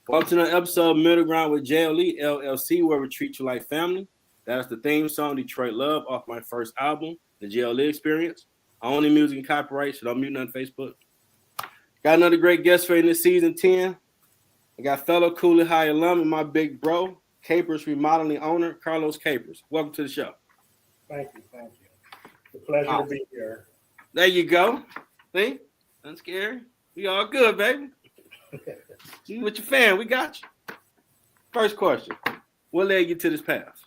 Welcome to another episode of Middle Ground with JLE, L.L.C, where we treat you like family. That's the theme song, Detroit Love, off my first album, the JLE Experience. Only music and copyright, so don't mute on Facebook. Got another great guest for you in this season 10. I got fellow Cooley High alum and my big bro, Capers Remodeling owner, Carlos Capers. Welcome to the show. Thank you. It's a pleasure to be here. There you go. See? That's scary. We all good, baby. You with your fan, we got you. First question. What led you to this path?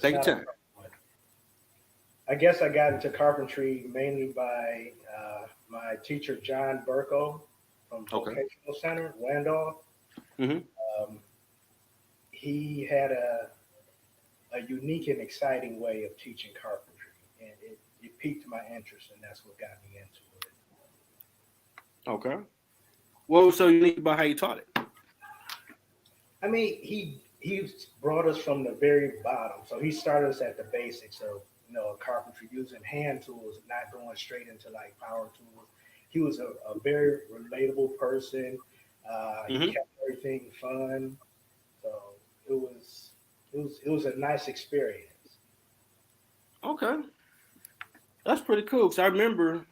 Take your time. I guess I got into carpentry mainly by my teacher, John Burko from Vocational Center, Randolph. Mm-hmm. He had a unique and exciting way of teaching carpentry, and it piqued my interest, and that's what got me into it. Okay. What was so unique about how you taught it? I mean, he brought us from the very bottom. So he started us at the basics of, carpentry, using hand tools, not going straight into like power tools. He was a very relatable person. He kept everything fun. So it was a nice experience. Okay. That's pretty cool. Because I remember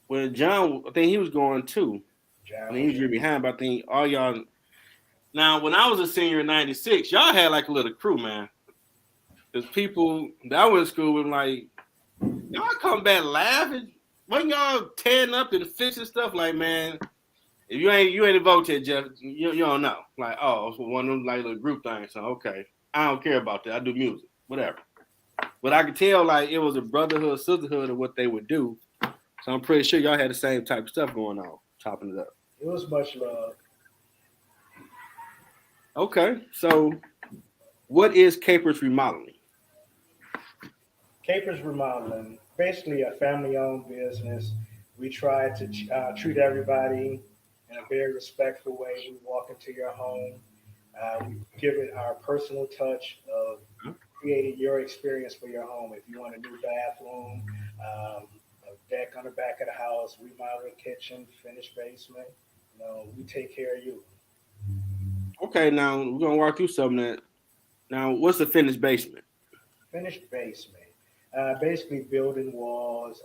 when John, I think he was going too. I mean, he was year behind, but I think all y'all. Now, when I was a senior in '96, y'all had like a little crew, man. There's people that I went to school with, like, y'all come back laughing. When y'all tearing up and fixing stuff, like, man, if you ain't involved yet, Jeff, you don't know. Like, oh, it's one of them like little group things. So, okay, I don't care about that. I do music, whatever. But I could tell, like, it was a brotherhood, sisterhood of what they would do. So I'm pretty sure y'all had the same type of stuff going on, chopping it up. It was much love. Okay, so what is Capers Remodeling? Capers Remodeling, basically a family-owned business. We try to treat everybody in a very respectful way. We walk into your home. We give it our personal touch of creating your experience for your home. If you want a new bathroom, a deck on the back of the house, remodeling kitchen, finished basement, we take care of you. Okay, now we're gonna walk through something that. Now, what's the finished basement? Finished basement, basically building walls,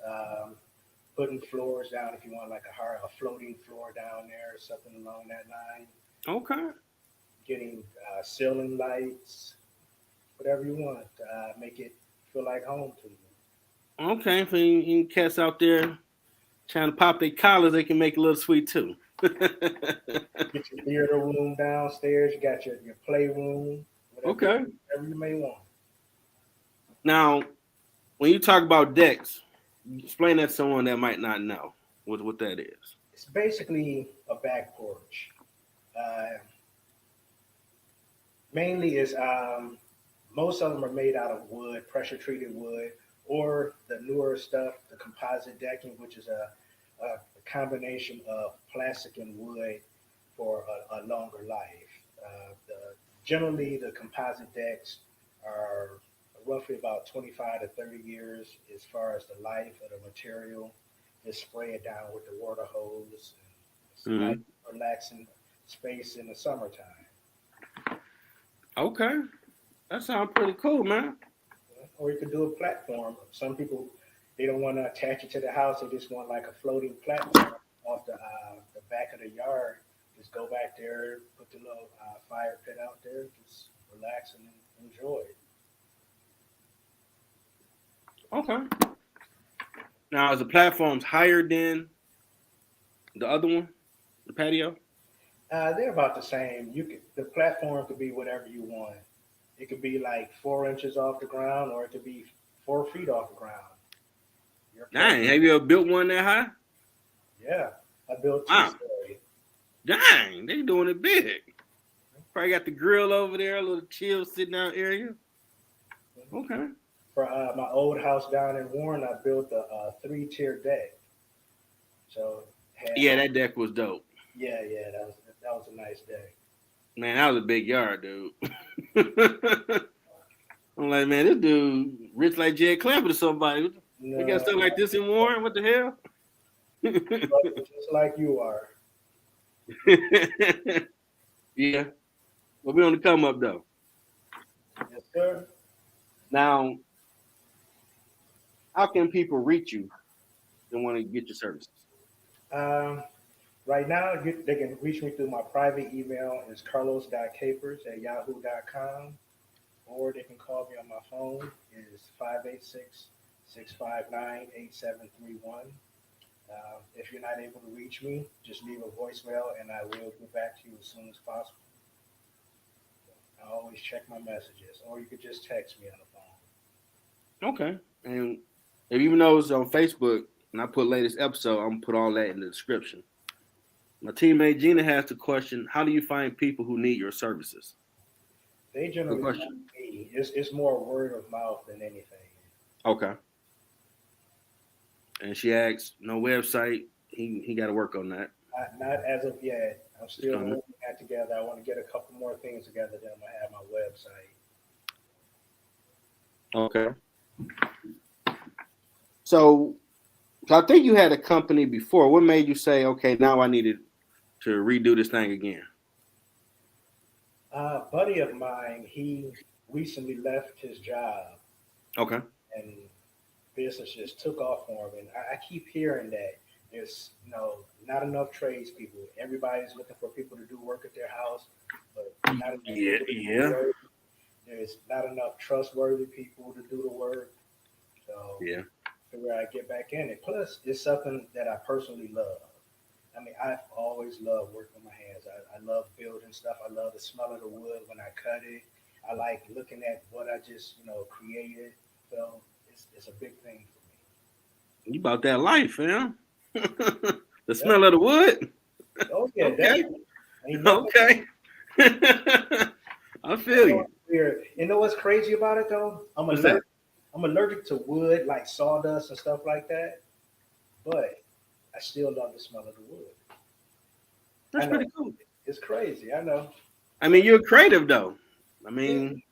putting floors down if you want like a floating floor down there, or something along that line. Okay. Getting ceiling lights, whatever you want, make it feel like home to you. Okay, for you cats out there trying to pop their collars, they can make it a little sweet too. Get your theater room downstairs. You got your playroom. Whatever you may want. Now, when you talk about decks, explain that to someone that might not know what that is. It's basically a back porch. Mainly is most of them are made out of wood, pressure treated wood, or the newer stuff, the composite decking, which is a combination of plastic and wood for a longer life. Generally, the composite decks are roughly about 25 to 30 years as far as the life of the material. Just spray it down with the water hose. It's a nice, relaxing space in the summertime. Okay. That sounds pretty cool, man. Or you could do a platform. Some people, they don't want to attach it to the house. They just want like a floating platform off the back of the yard. Just go back there, put the little fire pit out there, just relax and enjoy it. Okay. Now, is the platforms higher than the other one, the patio? They're about the same. The platform could be whatever you want. It could be like 4 inches off the ground, or it could be 4 feet off the ground. Dang, have you ever built one that high? Yeah, I built 2-story. Dang, they doing it big. Probably got the grill over there, a little chill sitting down area. Okay. For my old house down in Warren, I built a 3-tier deck. So that deck was dope. Yeah, that was a nice deck. Man, that was a big yard, dude. I'm like, man, this dude rich like Jed Clampett or somebody. No, you got stuff like this in Warren? What the hell? Just like you are. Yeah, but we on the come up though. Yes, sir. Now, how can people reach you that want to get your services? Um, right now, they can reach me through my private email. It's carlos.capers@yahoo.com, or they can call me on my phone. It's 586-659-8731. If you're not able to reach me, just leave a voicemail and I will get back to you as soon as possible. I always check my messages, or you could just text me on the phone. Okay, and if even though it's on Facebook and I put latest episode, I'm gonna put all that in the description. My teammate Gina has the question: how do you find people who need your services? They Good generally find question. me. It's more word of mouth than anything. Okay. And she asks, no website. He got to work on that. Not as of yet. I'm It's still coming. holding that together. I want to get a couple more things together. Then I'm gonna have my website. Okay. So, so I think you had a company before. What made you say, okay, now I needed to redo this thing again? A buddy of mine, he recently left his job, Okay. and business just took off for him. And I keep hearing that there's not enough tradespeople. Everybody's looking for people to do work at their house, but not enough Yeah, people to do the yeah, work. There's not enough trustworthy people to do the work. So yeah. figure I get back in it. Plus, it's something that I personally love. I mean, I've always loved working with my hands. I love building stuff. I love the smell of the wood when I cut it. I like looking at what I just, created. So it's a big thing for me. You about that life, fam. The Yep. smell of the wood. Oh yeah, Okay. definitely. Ain't nothing. Okay. I You feel know you. what's weird? You know what's crazy about it though? I'm What's that? allergic. I'm allergic to wood, like sawdust and stuff like that. But I still love the smell of the wood. I That's know pretty cool. it's crazy. I know. I mean, you're creative though. I Yeah. mean,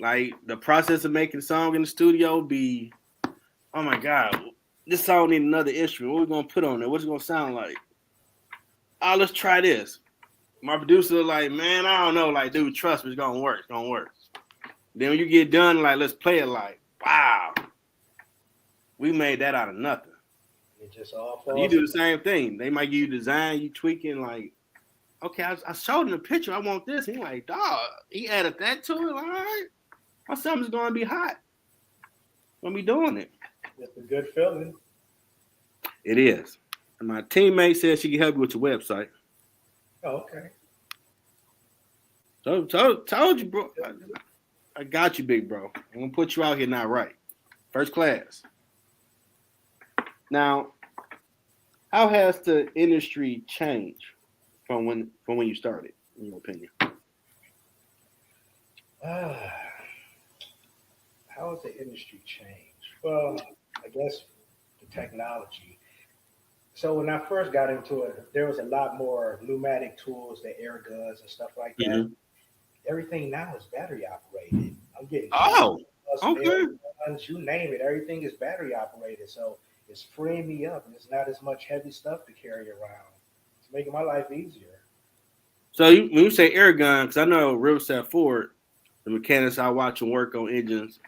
like the process of making a song in the studio be, oh my god, this song need another instrument. What we gonna put on it? What's it gonna sound like? Oh, let's try this. My producer like, man, I don't know. Like, dude, trust me, it's gonna work. It's gonna work. Then when you get done, like, let's play it. Like, wow, we made that out of nothing. It just all You falls. do the same thing. They might give you design, you tweaking. Like, okay, I showed him the picture. I want this. He like, dog. He added that to it. Like, all right, my something's gonna be hot. Gonna be doing it. It's a good feeling. It is. And my teammate said she can help you with your website. Oh, okay. So told you, bro. I got you, big bro. I'm gonna put you out here now, right? First class. Now, how has the industry changed from when you started, in your opinion? Ah, how has the industry changed? Well, I guess the technology. So when I first got into it, there was a lot more pneumatic tools, the air guns and stuff like that. Mm-hmm. Everything now is battery operated. I'm getting Oh, air okay. guns, you name it. Everything is battery operated. So it's freeing me up, and it's not as much heavy stuff to carry around. It's making my life easier. So when you say air gun, because I know Riverside Ford, the mechanics I watch and work on engines,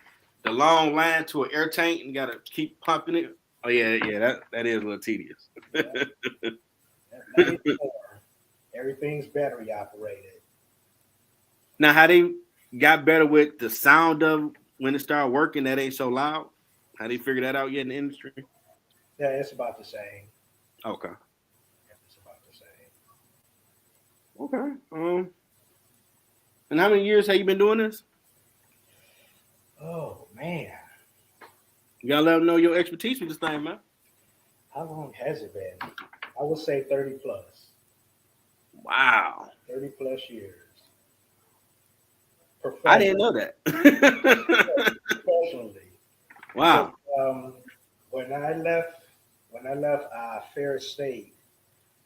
the long line to an air tank and you gotta keep pumping it. Oh yeah, yeah, that is a little tedious. Yeah, not anymore. Everything's battery operated. Now, how they got better with the sound of when it started working that ain't so loud? How they figure that out yet in the industry? Yeah, it's about the same. Okay. It's about the same. Okay. And how many years have you been doing this? Oh man, You gotta let them know your expertise with this thing, man. how long has it been? I would say 30 plus. Wow. 30 plus years. I didn't Professionally. know that. Professionally. Because Wow. um, when I left Fair State,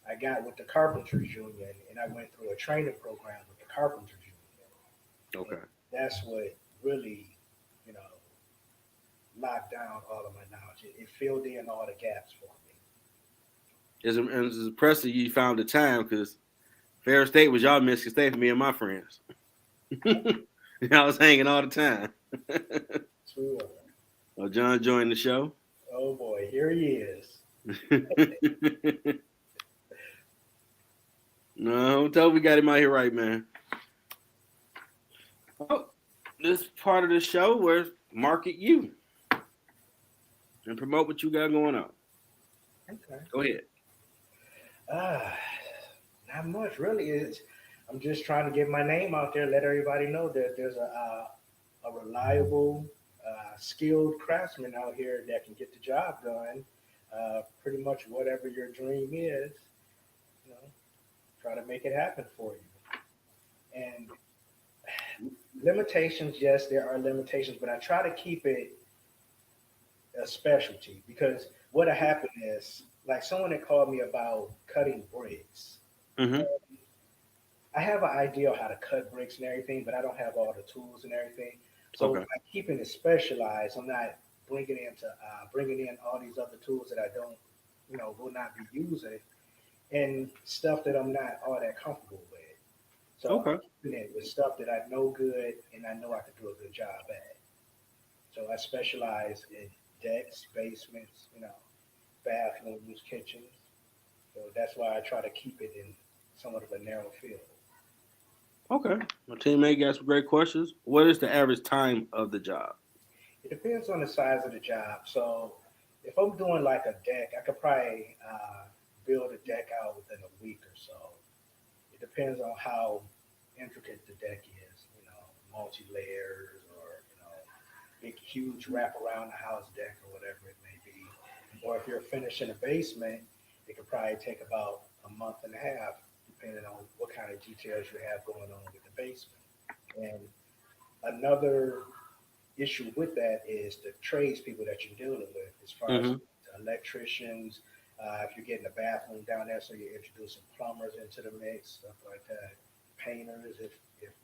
I got with the Carpenters Union and I went through a training program with the Carpenters Union. And Okay. that's what really, you know, locked down all of my knowledge. It filled in all the gaps for me. It's impressive you found the time because Fair State was y'all Michigan State for me and my friends. I was hanging all the time. True. Well, John joined the show. Oh boy, here he is. No, I'm told we got him out here right, man. Oh, this part of the show where market you and promote what you got going on. Okay. Go ahead. Uh, Not much really. I'm just trying to get my name out there, let everybody know that there's a reliable, skilled craftsman out here that can get the job done. Pretty much whatever your dream is, you know, try to make it happen for you. And limitations, yes, there are limitations, but I try to keep it a specialty because what happened is like someone had called me about cutting bricks. Mm-hmm. I have an idea of how to cut bricks and everything, but I don't have all the tools and everything. So Okay. by keeping it specialized, I'm not bringing in all these other tools that I don't, will not be using, and stuff that I'm not all that comfortable with. So I'm Okay. keeping it with stuff that I know good and I know I can do a good job at. So I specialize in decks, basements, bathrooms, kitchens. So that's why I try to keep it in somewhat of a narrow field. Okay. My teammate got some great questions. What is the average time of the job? It depends on the size of the job. So if I'm doing like a deck, I could probably build a deck out within a week or so. It depends on how intricate the deck is, multi layers or, big, huge wrap around the house deck or whatever it may be. Or if you're finishing a basement, it could probably take about a month and a half, depending on what kind of details you have going on with the basement. And another issue with that is the tradespeople that you're dealing with, as far as Mm-hmm. electricians. If you're getting a bathroom down there, so you're introducing plumbers into the mix, stuff like that. Painters, if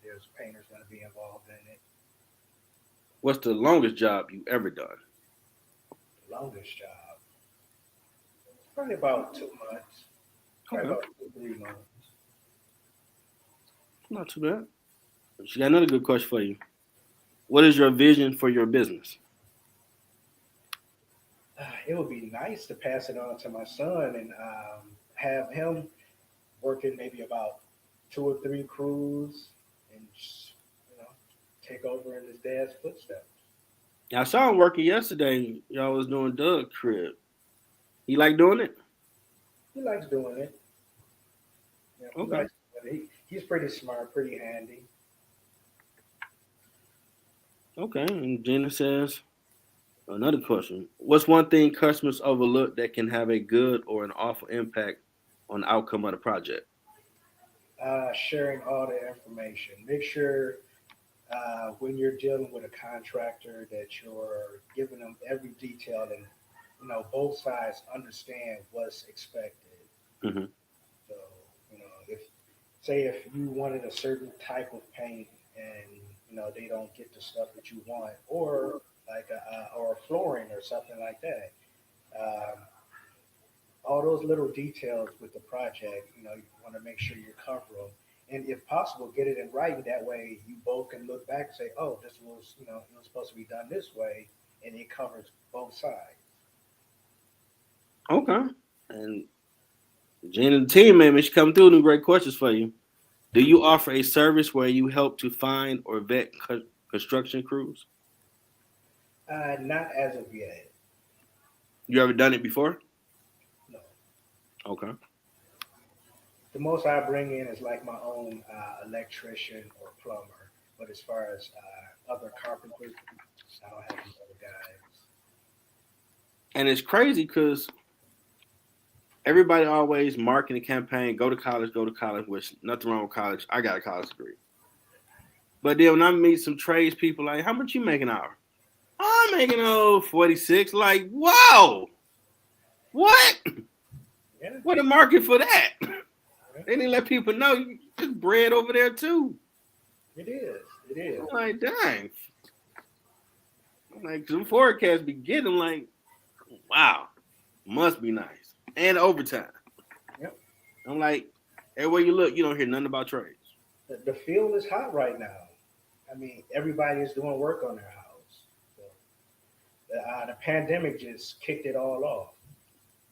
there's painters going to be involved in it. What's the longest job you ever done? The longest job, probably about 2 months, probably Okay. about 2 3 months. Not too bad. She got another good question for you. What is your vision for your business? It would be nice to pass it on to my son and have him working maybe about 2 or 3 crews and just, you know, take over in his dad's footsteps. I saw him working yesterday. Y'all was doing Doug crib. He like doing it? He likes doing it. Yeah, he Okay. likes doing it. He's pretty smart, pretty handy. Okay. And Gina says another question. What's one thing customers overlook that can have a good or an awful impact on the outcome of the project? Sharing all the information. Make sure when you're dealing with a contractor that you're giving them every detail and both sides understand what's expected. Hmm. So if say if you wanted a certain type of paint and they don't get the stuff that you want, or like or flooring or something like that. Um, all those little details with the project, you want to make sure you cover them, and if possible, get it in writing. That way, you both can look back and say, "Oh, this was it was supposed to be done this way," and it covers both sides. Okay. And Gina, the team member, she come through with great questions for you. Do you offer a service where you help to find or vet construction crews? Not as of yet. You ever done it before? No. Okay. The most I bring in is like my own electrician or plumber. But as far as other carpenters, I don't have any other guys. And it's crazy because everybody always marketing campaign, go to college, which nothing wrong with college. I got a college degree. But then when I meet some trades people, like, how much you make an hour? I'm making 46. Like, wow, what? Yeah, What a market for that? yeah, They didn't let people know you just bread over there too. it is. It is. I'm like, dang. I'm like, some forecasts be getting like, wow, must be nice. And overtime. I'm like, everywhere you look, you don't hear nothing about trades. The field is hot right now. I mean, everybody is doing work on their house. So, the pandemic just kicked it all off.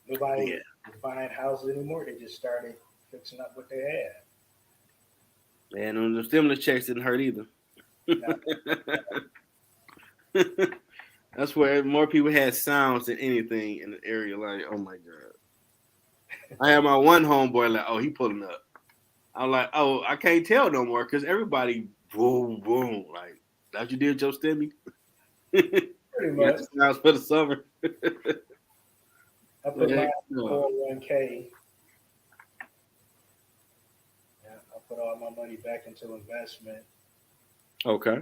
Yeah. Nobody is buying houses anymore. They just started fixing up what they had. And the stimulus checks didn't hurt either. Now, That's where more people had sounds than anything in the area. Like, oh my god! I had my one homeboy like, oh, he pulling up. I'm like, oh, I can't tell no more because everybody boom boom like that. You did your stimmy. pretty You got much, the sounds for the summer. I put my Like, no. 401k. Yeah, I put all my money back into investment. Okay.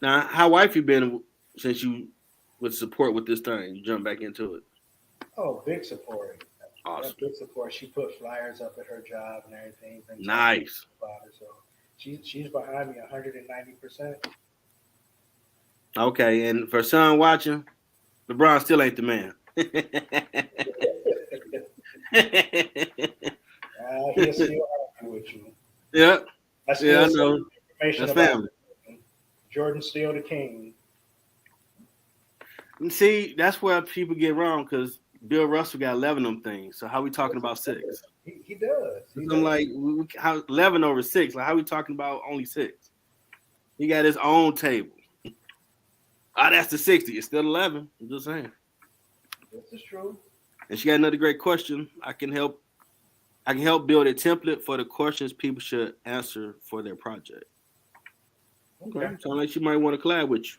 Now, how wife you been since you with support with this thing? You jump back into it. Oh, big support. Yeah, Awesome. big support. She put flyers up at her job and everything. Been telling me Nice. about her, so she's behind me 190%. Okay, and for son watching, LeBron still ain't the man. He'll still argue with you. Yeah, I yeah, still I send know. information That's about family. Jordan still the king. And see, that's where people get wrong because Bill Russell got 11 of them things. So how we talking about six? He does. He I'm does. like, how 11 over six? Like, how we talking about only six? He got his own table. Ah, that's the 60. It's still 11. I'm just saying. This is true. And she got another great question. I can help build a template for the questions people should answer for their project. Okay. Okay. Sounds like she might want to collab with you.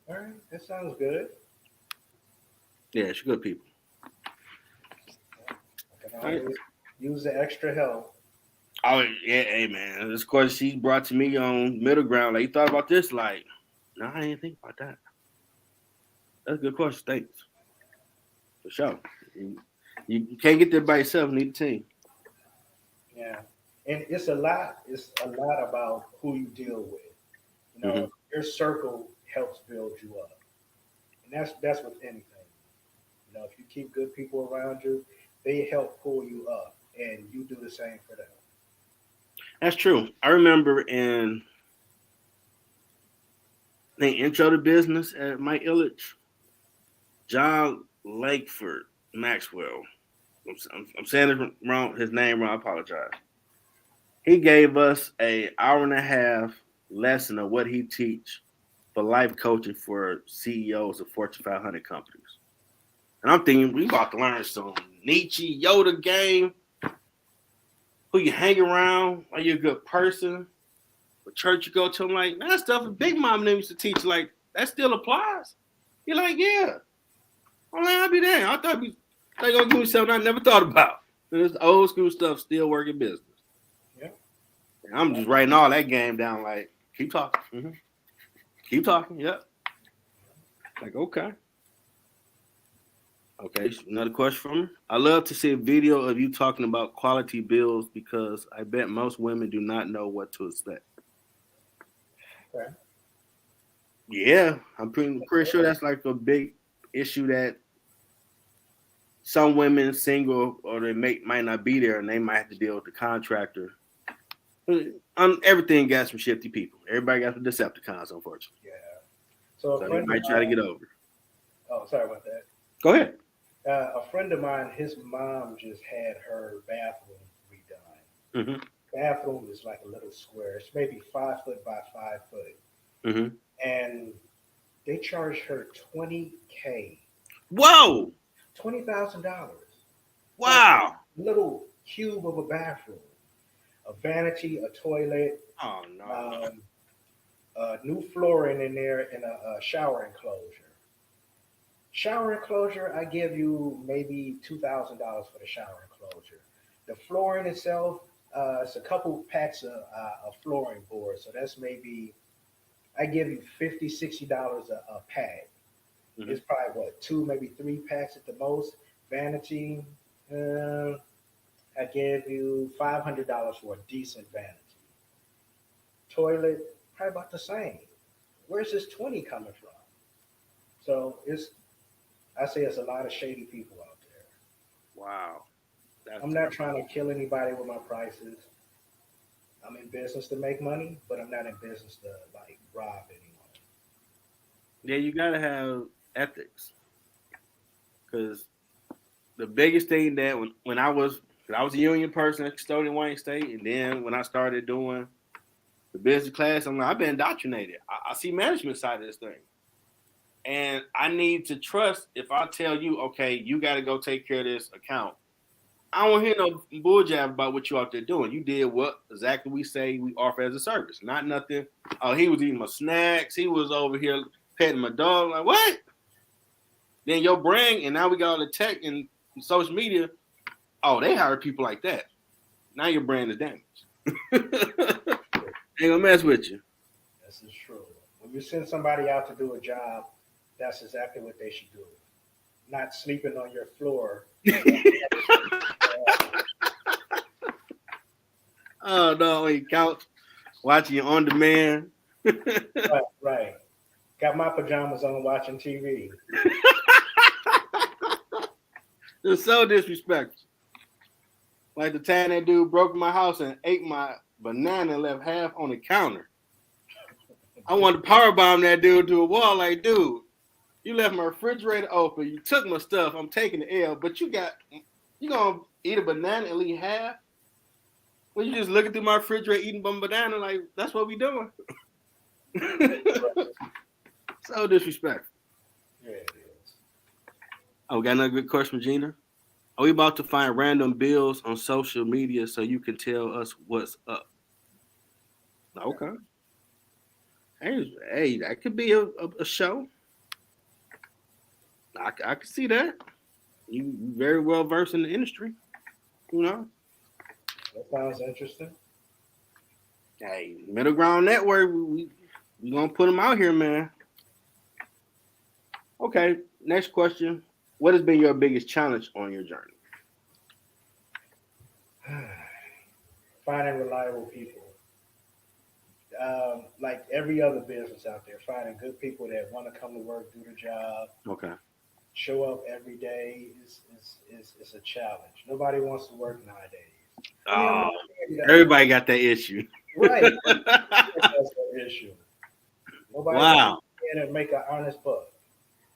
All right. That sounds good. Yeah, she's good people. I can All right. always use the extra help. Oh yeah, hey man. This question she brought to me on middle ground. Like, you thought about this? Like, no, I didn't think about that. That's a good question. Thanks. For sure. You can't get there by yourself. You need a team. Yeah. And it's a lot. It's a lot about who you deal with. You Mm-hmm. know, your circle helps build you up, and that's with anything. You know, if you keep good people around you, they help pull you up, and you do the same for them. That's true. I remember in the intro to business at Mike Illich, John Lakeford Maxwell. I'm saying it wrong. His name wrong. I apologize. He gave us a hour and a half lesson of what he teach for life coaching for CEOs of Fortune 500 companies. And I'm thinking we about to learn some Nietzsche, Yoda game. Who you hang around? Are you a good person? What church you go to? I'm like, that stuff Big Mom used to teach. Like, that still applies. You're like, yeah. I'm like, I'll be there. I thought they gonna give me something I never thought about. And this old school stuff still working business. Yeah. And I'm just writing all that game down. Like, keep talking. Mm-hmm. Keep talking. Yep. Like, okay. Okay, another question from her. I love to see a video of you talking about quality bills because I bet most women do not know what to expect. Okay. Yeah, I'm pretty sure that's like a big issue that some women single or they might not be there and they might have to deal with the contractor. Everything got some shifty people. Everybody got some Decepticons, unfortunately. Yeah. So So they might try to get over. oh, sorry about that. Go ahead. A friend of mine, his mom just had her bathroom redone. Mm-hmm. Bathroom is like a little square. It's maybe 5 foot by 5 foot, Mm-hmm. and they charged her 20K, Whoa! $20,000 for Wow! a little cube of a bathroom, a vanity, a toilet, Oh no! um, new flooring in there, and a shower enclosure. Shower enclosure, I give you maybe $2,000 for the shower enclosure. The flooring itself, it's a couple packs of flooring board, so that's maybe I give you $50, $60 a pack. Mm-hmm. It's probably what, two, maybe three packs at the most. Vanity, uh, I give you $500 for a decent vanity. Toilet, probably about the same. Where's this 20 coming from? So I say it's a lot of shady people out there. Wow. That's I'm not trying to kill anybody with my prices. I'm in business to make money, but I'm not in business to like rob anyone. yeah, you gotta have ethics. Because the biggest thing that when I was a union person at custodian Wayne State, and then when I started doing the business class, I'm like, I've been indoctrinated. I see management side of this thing. And I need to trust if I tell you, okay, you got to go take care of this account. I don't hear no bull jab about what you out there doing. You did what exactly we say we offer as a service, not nothing. Oh, he was eating my snacks. He was over here petting my dog. Like what? Then your brain, and now we got all the tech and social media. Oh, they hire people like that. Now your brand is damaged. Ain't gonna mess with you. This is true. When you send somebody out to do a job, that's exactly what they should do. Not sleeping on your floor. Oh no, on your couch, watching you on demand. Right, right. Got my pajamas on watching TV. It's so disrespectful. Like the time that dude broke my house and ate my banana and left half on the counter. I wanted to power bomb that dude to a wall. Like, dude, you left my refrigerator open. You took my stuff. I'm taking the L. But you gonna eat a banana and leave half? When you just looking through my refrigerator eating a banana, like that's what we doing. So disrespectful. Yeah, it is. Oh, got another good question, Gina. Are we about to find random bills on social media so you can tell us what's up? Okay. Hey, that could be a show. I can see that. You very well versed in the industry. You know. That sounds interesting. Hey, Middle Ground Network, we gonna put them out here, man. Okay, next question. What has been your biggest challenge on your journey? Finding reliable people. Like every other business out there, finding good people that want to come to work, do the job, Okay. show up every day is a challenge. Nobody wants to work nowadays. I mean, I'm Oh, not saying that, everybody got that issue. right. That's the issue. Nobody wants to Wow. get in and make an honest buck.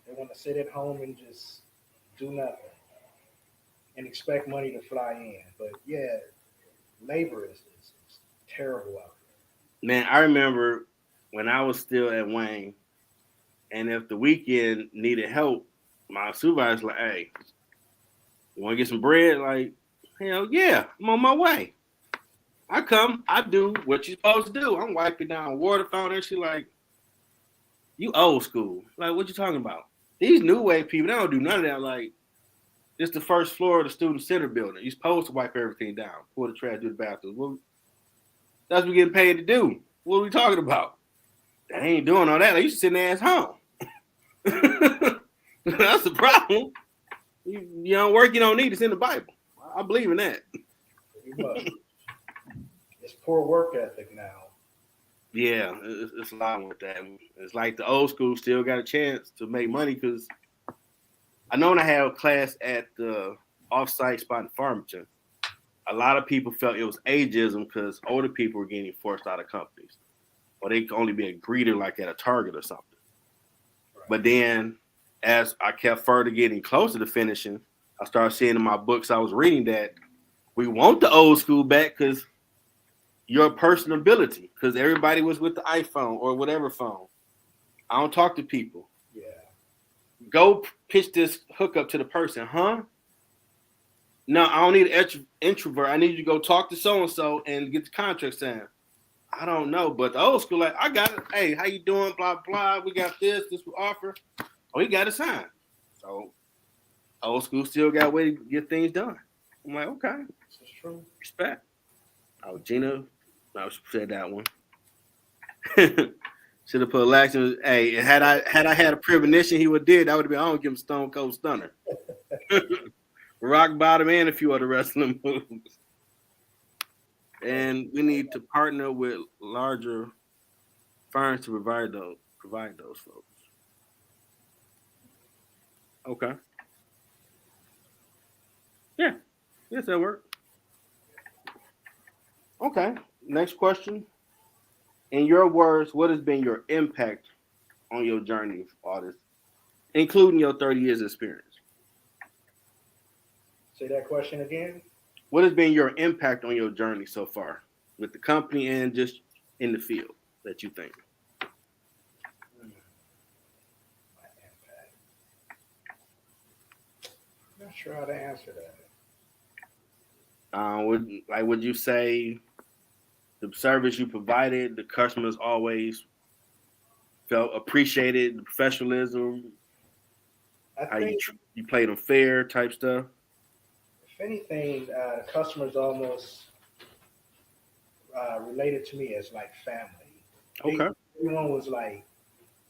They want to sit at home and just do nothing and expect money to fly in. But yeah, labor is terrible out Man, I remember when I was still at Wayne, and if the weekend needed help, my supervisor's like, hey, you want to get some bread? Like, hell yeah, I'm on my way. I come, I do what you're supposed to do. I'm wiping down water fountain. She like, you old school. Like, what you talking about? These new wave people, they don't do none of that. Like, it's the first floor of the student center building. You're supposed to wipe everything down, pour the trash, do the bathroom. Well, that's what we're getting paid to do. What are we talking about? They ain't doing all that. Like, you should sit their ass home. That's the problem. You don't work, you don't need. It's in the Bible. I believe in that. there. Pretty much. It's poor work ethic now. Yeah, it's a lot with that. It's like the old school still got a chance to make money because I know when I had a class at the off-site spot in Farmington, a lot of people felt it was ageism because older people were getting forced out of companies, or they could only be a greeter like at a Target or something. Right. But then, as I kept further getting closer to finishing, I started seeing in my books I was reading that we want the old school back because your personability, because everybody was with the iPhone or whatever phone. I don't talk to people. Yeah. Go pitch this hookup to the person, huh? No, I don't need an introvert. I need you to go talk to so and so and get the contract signed. I don't know, but the old school, like, I got it. Hey, how you doing? Blah blah. We got this we offer. Oh, he got to sign. So old school still got a way to get things done. I'm like, okay, This is true. respect. Oh, Gina, I said that one. Should have put Laxton. Hey, had I had a premonition he would did, that would have been I don't give him Stone Cold Stunner. Rock bottom and a few other wrestling moves. And we need to partner with larger firms to provide those folks. Okay. Yeah, yes, that work. Okay. Next question. In your words, what has been your impact on your journey of all this, including your 30 years experience? Say that question again. What has been your impact on your journey so far with the company and just in the field that you think? Hmm, my impact. I'm not sure how to answer that. Would you say the service you provided, the customers always felt appreciated, the professionalism, I how think, you played them fair type stuff? if anything, the customers almost related to me as like family. They Okay, everyone was like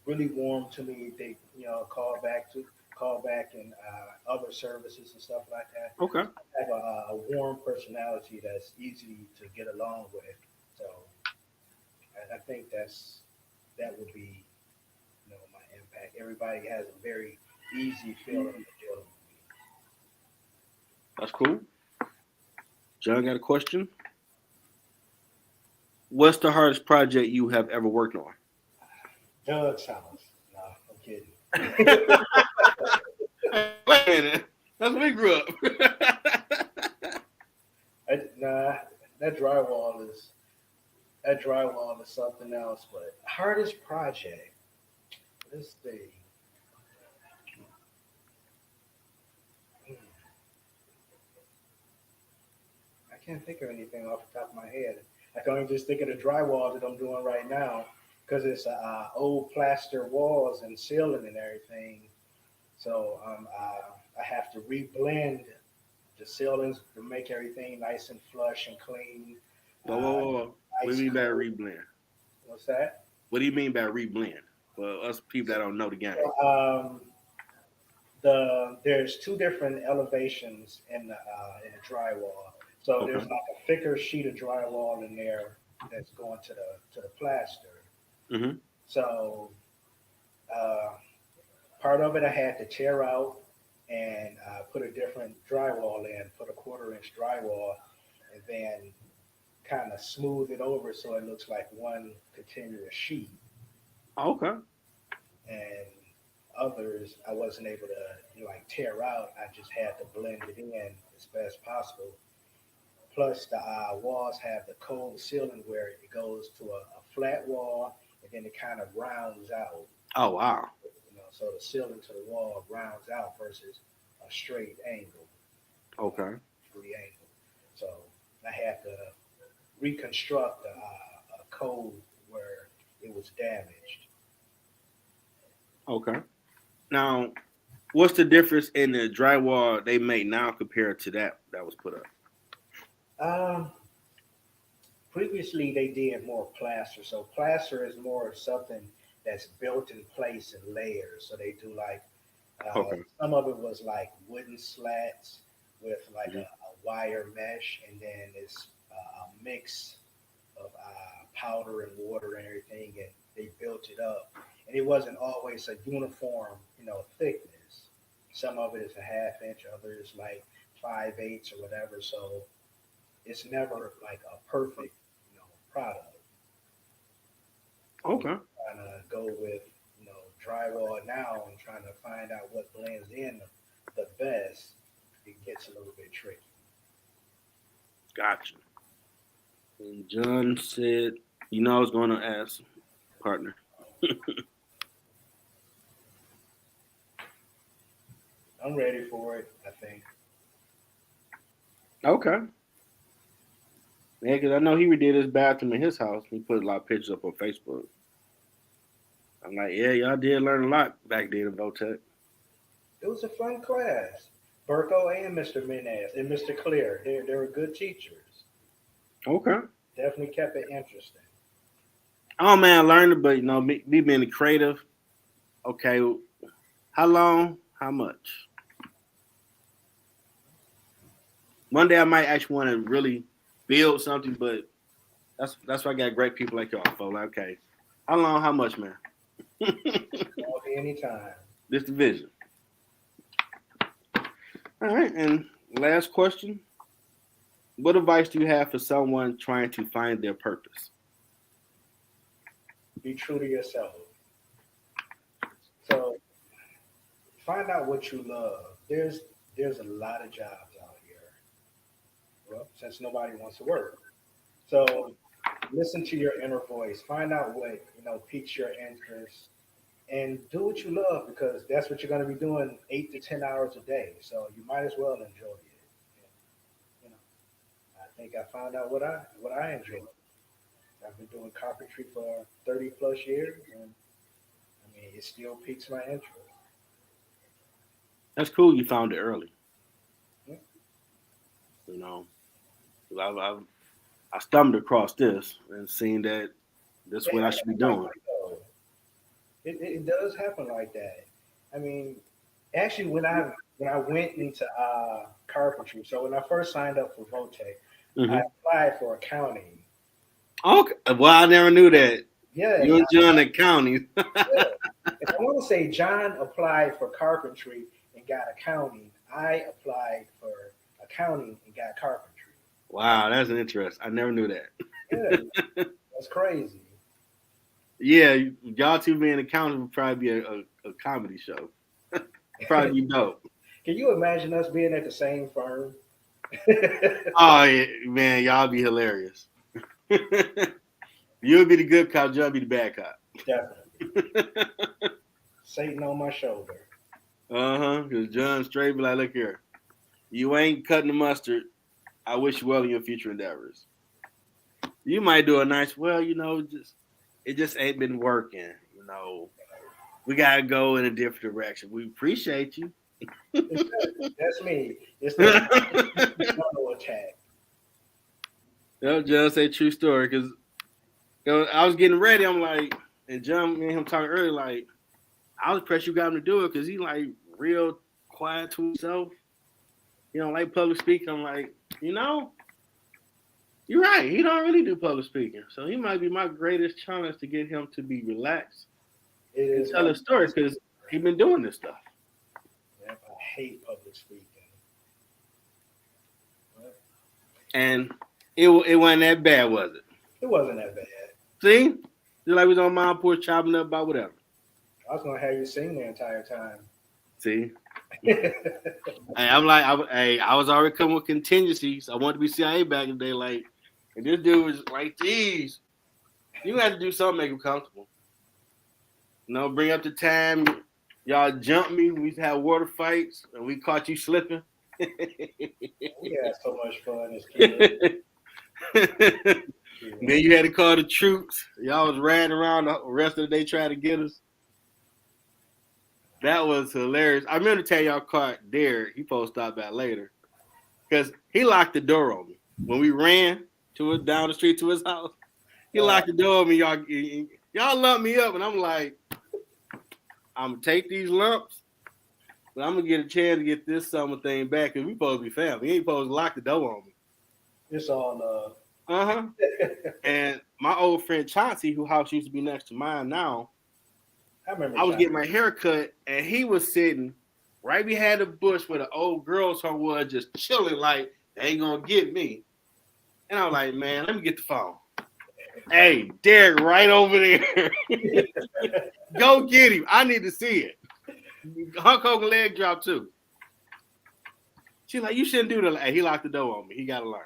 really warm to me. They call back and other services and stuff like that. okay, I have a warm personality that's easy to get along with. So I think that would be my impact. Everybody has a very easy feeling of dealing with me. that's cool. John got a question. What's the hardest project you have ever worked on? Doug's house. No, I'm kidding. Wait a minute. That's where we grew up. Nah, that drywall is something else. But hardest project. Let's see. Hmm, I can't think of anything off the top of my head. I can only just think of the drywall that I'm doing right now because it's old plaster walls and ceiling and everything. So I have to reblend the ceilings to make everything nice and flush and clean. Whoa, whoa, Uh, whoa. What do Ice you mean by cold. reblend? What's that? What do you mean by reblend? For us people that don't know the game. There's two different elevations in the drywall. So there's Okay. like a thicker sheet of drywall in there that's going to the plaster. Mm-hmm. So uh, part of it I had to tear out and put a different drywall in, put a 1/4 inch drywall, and then kind of smooth it over so it looks like one continuous sheet. Okay. And others I wasn't able to like tear out. I just had to blend it in as best possible. Plus, the walls have the cold ceiling where it goes to a flat wall and then it kind of rounds out. Oh wow. So the ceiling to the wall rounds out versus a straight angle, Okay. free angle. So I had to reconstruct a code where it was damaged. Okay. Now, what's the difference in the drywall they make now compared to that was put up? Um, Previously, they did more plaster. So plaster is more something that's built in place in layers. So they do like Okay. some of it was like wooden slats with like Mhm. a wire mesh, and then it's a mix of powder and water and everything, and they built it up. And it wasn't always a uniform, thickness. Some of it is a half inch, others like 5/8 or whatever. So it's never like a perfect, product. So Okay. trying to go with, drywall now and trying to find out what blends in the best, it gets a little bit tricky. Gotcha. And John said, I was going to ask, partner. I'm ready for it, I think. Okay. Yeah, because I know he redid his bathroom in his house. He put a lot of pictures up on Facebook. I'm like, yeah, y'all did learn a lot back then in Votech. It was a fun class. Burko and Mr. Minaz and Mr. Clear, they were good teachers. Okay. Definitely kept it interesting. Oh man, I learned it, but me being creative. Okay, how long? How much? One day I might actually want to really build something, but that's why I got great people like y'all for. Like, okay, how long? How much, man? All day, anytime. This the vision. All right, and last question. What advice do you have for someone trying to find their purpose? Be true to yourself. So find out what you love. There's a lot of jobs out here. Well, since nobody wants to work. So listen to your inner voice. Find out what, piques your interest and do what you love because that's what you're going to be doing 8 to 10 hours a day. So you might as well enjoy it. And, you know, I think I found out what I enjoy. I've been doing carpentry for 30 plus years, and I mean, it still piques my interest. That's cool. You found it early. Yeah. You know, 'cause I stumbled across this and seen that this is It what I should be happens like doing. that, though. It does happen like that. I mean, actually, when I went into carpentry, so when I first signed up for Votech, I Hmm. applied for accounting. Okay. Well, I never knew that. Yeah, You and John at county. yeah. If I want to say John applied for carpentry and got accounting, I applied for accounting and got carpentry. Wow, that's an interest. I never knew that. Yeah, that's crazy. Yeah, y'all two being accountants would probably be a comedy show. Probably be dope. Can you imagine us being at the same firm? Oh yeah, man, y'all be hilarious. You'll be the good cop, John be the bad cop. Definitely. Satan on my shoulder. Uh-huh. Because John straight be like, look here, you ain't cutting the mustard. I wish you well in your future endeavors. You might do a nice, well, just it just ain't been working. We gotta go in a different direction. We appreciate you. That's me. It's that frontal attack. John say true story because I was getting ready. I'm like, and John, me and him talking earlier, like, I was pressed you got him to do it because he like real quiet to himself. He don't like public speaking. I'm like, you're right. He don't really do public speaking. So he might be my greatest challenge to get him to be relaxed It and is tell my his story because he been doing this stuff. I hate public speaking. And it wasn't that bad, was it? It wasn't that bad. See? Just like we was on my porch chopping up about whatever. I was gonna have you sing the entire time. See? Hey, I'm like, I was already coming with contingencies. I wanted to be CIA back in the day, like, and this dude was like, geez, you have to do something to make him comfortable. Bring up the time y'all jumped me. We used to have water fights, and we caught you slipping. We had so much fun as kids. Then you had to call the troops. Y'all was riding around the rest of the day trying to get us. That was hilarious. I remember telling y'all caught Derek. He supposed to stop back later because he locked the door on me when we ran down the street to his house. He locked the door on me. Y'all lumped me up, and I'm like, I'm gonna take these lumps, but I'm gonna get a chance to get this summer thing back because we supposed to be family. He ain't supposed to lock the door on me. It's all love. Uh-huh. And my old friend Chauncey, whose house used to be next to mine now, I remember. I was getting my hair cut, and he was sitting right behind the bush where the old girls home was, just chilling like they ain't gonna get me. And I was like, man, let me get the phone. Hey, Derek, right over there. Go get him. I need to see it. Hulk Hogan leg drop too. She's like, you shouldn't do that. Hey, he locked the door on me. He gotta learn.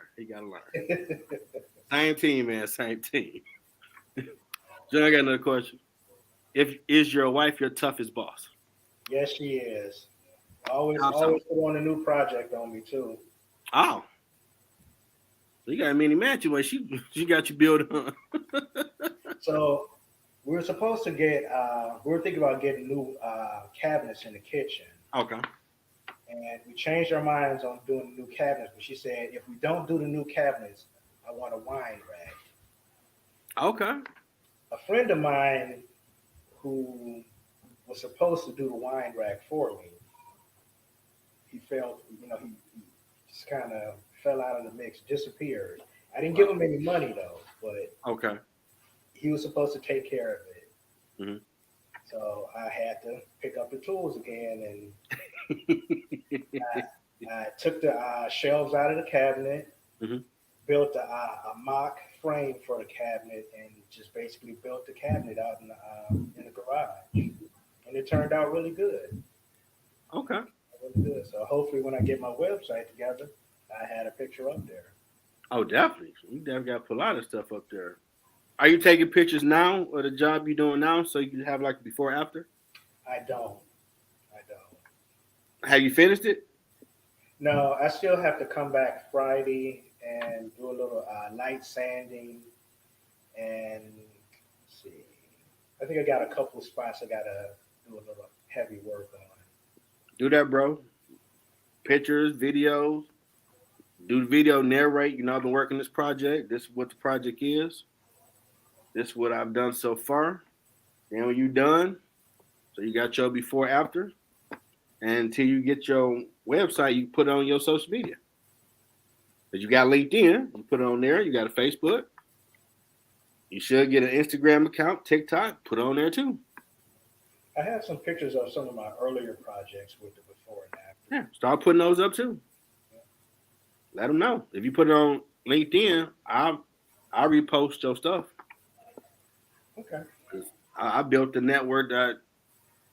Same team, man. Same team. John, I got another question. Is your wife your toughest boss? Yes, she is. Always, How so? always put on a new project on me too. Oh, so you got a mini mansion where she got you built on. So we were supposed to get. We were thinking about getting new cabinets in the kitchen, Okay. and we changed our minds on doing the new cabinets. But she said, if we don't do the new cabinets, I want a wine rack. Okay. A friend of mine who was supposed to do the wine rack for me, he felt, he just kind of fell out of the mix, disappeared. I didn't give him any money though, but Okay. he was supposed to take care of it. Mm-hmm. So I had to pick up the tools again, and I took the shelves out of the cabinet, Mhm. built a mock frame for the cabinet, and just basically built the cabinet out in the garage. And it turned out really good. Okay. Really good. So hopefully, when I get my website together, I had a picture up there. Oh, definitely. You definitely got to put a lot of stuff up there. Are you taking pictures now of the job you're doing now so you can have like before after? I don't. I don't. Have you finished it? No, I still have to come back Friday and do a little light sanding and let's see. I think I got a couple of spots I gotta do a little heavy work on. Do that, bro. Pictures, videos. Do the video, narrate. You know, I've been working this project. This is what the project is. This is what I've done so far. And when you're done, so you got your before after. And until you get your website, you put it on your social media. But you got LinkedIn, you put it on there. You got a Facebook. You should get an Instagram account, TikTok, put it on there too. I have some pictures of some of my earlier projects with the before and after. Yeah, start putting those up too. Let them know. If you put it on LinkedIn, I'll repost your stuff. Okay. I built the network that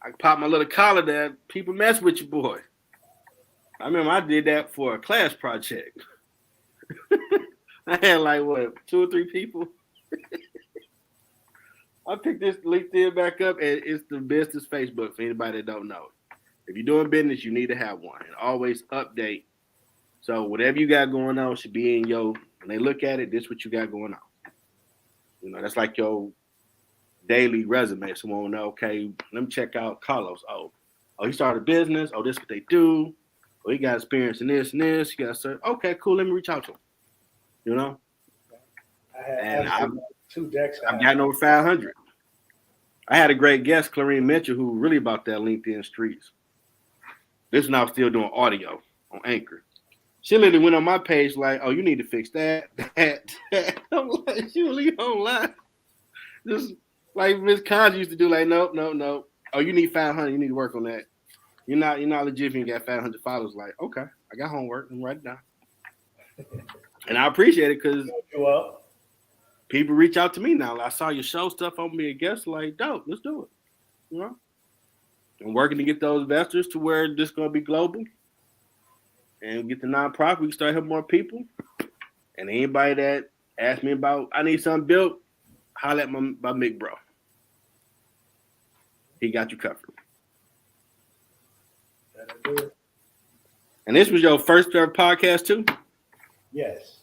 I popped my little collar that people mess with you, boy. I remember I did that for a class project. I had like what 2 or 3 people. I picked this LinkedIn back up, and it's the business Facebook for anybody that don't know. If you're doing business, you need to have one and always update. So whatever you got going on should be in your. When they look at it, this is what you got going on. You know, that's like your daily resume. Someone will know, okay, let me check out Carlos. Oh, he started a business. Oh, this is what they do. Oh, he got experience in this and this. He got certain. Okay, cool. Let me reach out to him. You know, I had and actually 2 decks. I've gotten over 500. I had a great guest, Clarine Mitchell, who really about that LinkedIn streets. This one I was still doing audio on Anchor. She literally went on my page like, "Oh, you need to fix that." that. I'm like, she will leave online. Just like Miss Conji used to do, like, nope, nope, nope. Oh, you need 500. You need to work on that. You're not legit if you got 500 followers. Like, okay, I got homework. I'm writing it down. And I appreciate it because You up? people reach out to me now. I saw your show stuff on me a guest. Like, dope, let's do it. You know, I'm working to get those investors to where this going to be global and get the nonprofit. We can start helping more people. And anybody that asks me about, I need something built, holler at my big bro. He got you covered. That'll do it. And this was your first ever podcast too? Yes.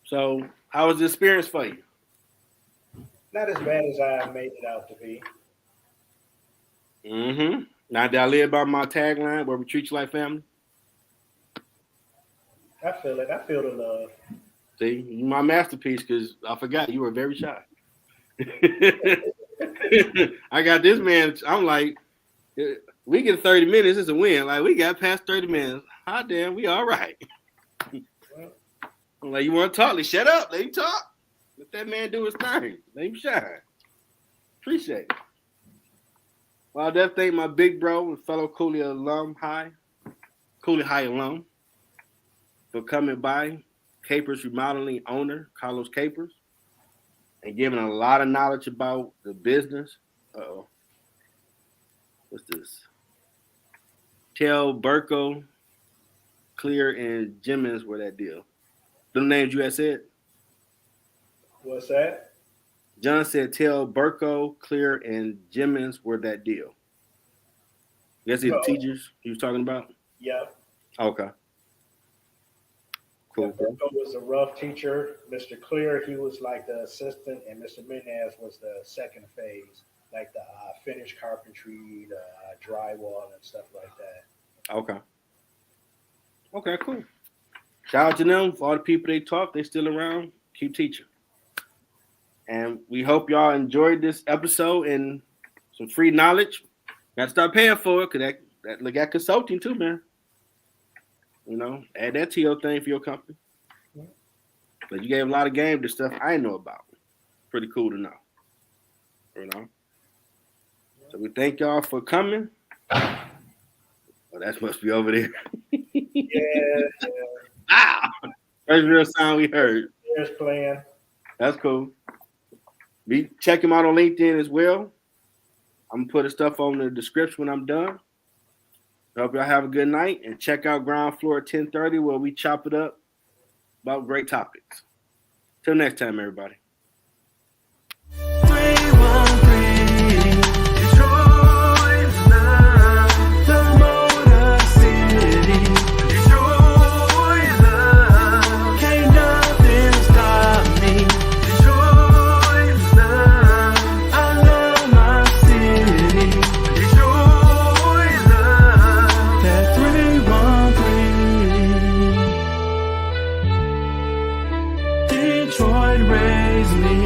So how was the experience for you? Not as bad as I made it out to be. Mm-hmm. Now did I live by my tagline where we treat you like family? I feel it. I feel the love. See, you my masterpiece because I forgot you were very shy. I got this man. I'm like, we get 30 minutes, it's a win. Like we got past 30 minutes. Hot damn, we all right. I'm like, you want to talk? Let's shut up. Let him talk. Let that man do his thing. Let him shine. Appreciate it. Well, I definitely thank my big bro and fellow Cooley High alum, for coming by. Capers Remodeling owner, Carlos Capers, and giving a lot of knowledge about the business. Uh-oh. What's this? Tell Burko, Clear, and Jimmins were that deal. The names you had said? What's that? John said Tell Burko, Clear, and Jimmins were that deal. You guys see the teachers he was talting about? Yep. Okay. Cool. Burko was a rough teacher. Mr. Clear, he was like the assistant, and Mr. Menez was the second phase, like the finished carpentry, the drywall, and stuff like that. Okay. Okay, cool. Shout out to them for all the people they taught. They still around. Keep teaching. And we hope y'all enjoyed this episode and some free knowledge. Got to start paying for it because that look at consulting too, man. You know, add that to your thing for your company. But you gave a lot of game to stuff I didn't know about. Pretty cool to know. You know. So we thank y'all for coming. Well, that must be over there. Yeah, Ah, first real sound we heard. Bears playing. That's cool. Check him out on LinkedIn as well. I'm gonna put his stuff on the description when I'm done. Hope y'all have a good night and check out Ground Floor at 10:30 where we chop it up about great topics. Till next time, everybody. Detroit raised me.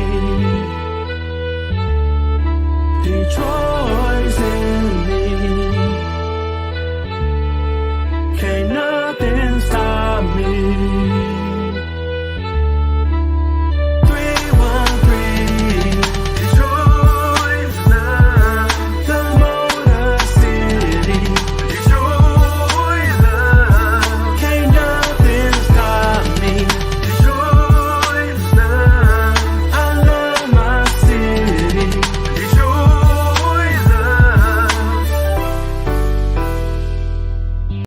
Detroit's in me. Can't nothing stop me.